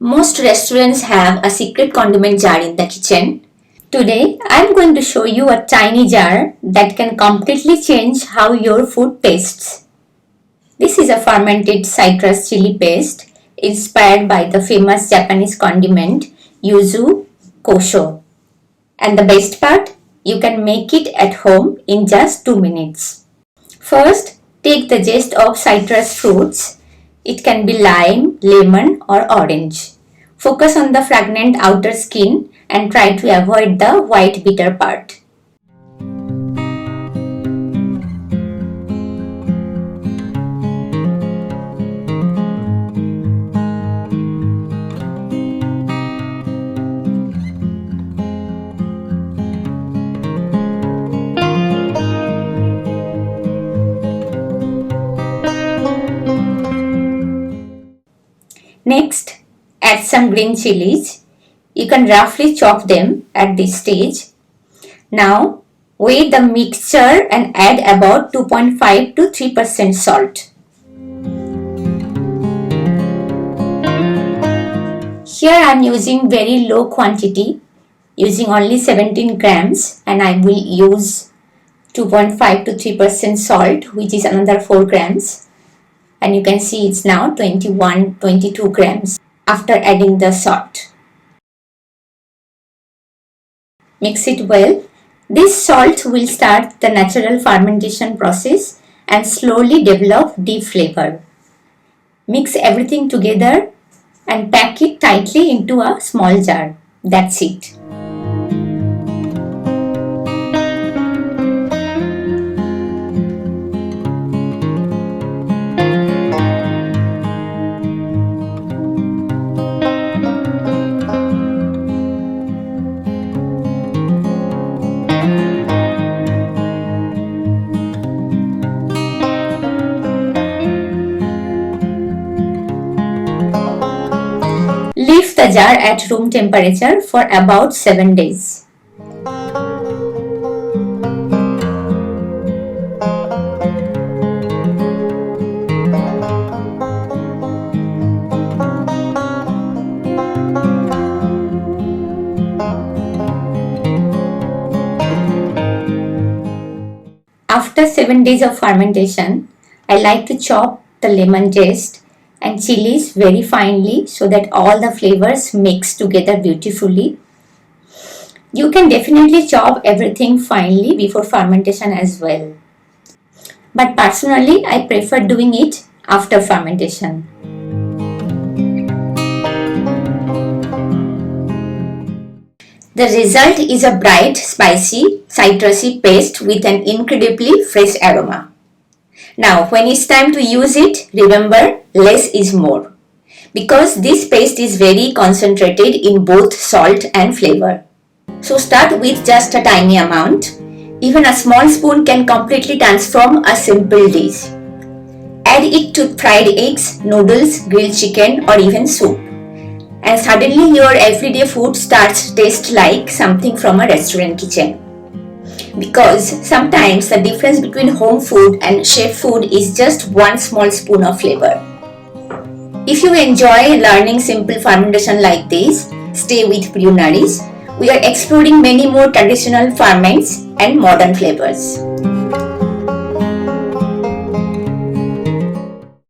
Most restaurants have a secret condiment jar in the kitchen. Today, I am going to show you a tiny jar that can completely change how your food tastes. This is a fermented citrus chili paste inspired by the famous Japanese condiment Yuzu Kosho. And the best part, you can make it at home in just 2 minutes. First, take the zest of citrus fruits. It can be lime, lemon or orange. Focus on the fragrant outer skin and try to avoid the white bitter part. Next, add some green chilies. You can roughly chop them at this stage. Now, weigh the mixture and add about 2.5 to 3% salt. Here I am using very low quantity, using only 17 grams, and I will use 2.5 to 3% salt, which is another 4 grams. And you can see it's now 22 grams after adding the salt. Mix it well. This salt will start the natural fermentation process and slowly develop deep flavor. Mix everything together and pack it tightly into a small jar. That's it. Leave the jar at room temperature for about 7 days. After 7 days of fermentation, I like to chop the lemon zest and chilies very finely so that all the flavors mix together beautifully. You can definitely chop everything finely before fermentation as well. But personally, I prefer doing it after fermentation. The result is a bright, spicy, citrusy paste with an incredibly fresh aroma. Now, when it's time to use it, remember, less is more. Because this paste is very concentrated in both salt and flavor. So start with just a tiny amount. Even a small spoon can completely transform a simple dish. Add it to fried eggs, noodles, grilled chicken or even soup. And suddenly your everyday food starts to taste like something from a restaurant kitchen. Because sometimes the difference between home food and chef food is just one small spoon of flavor. If you enjoy learning simple fermentation like this, stay with Brewnourish. We are exploring many more traditional ferments and modern flavors.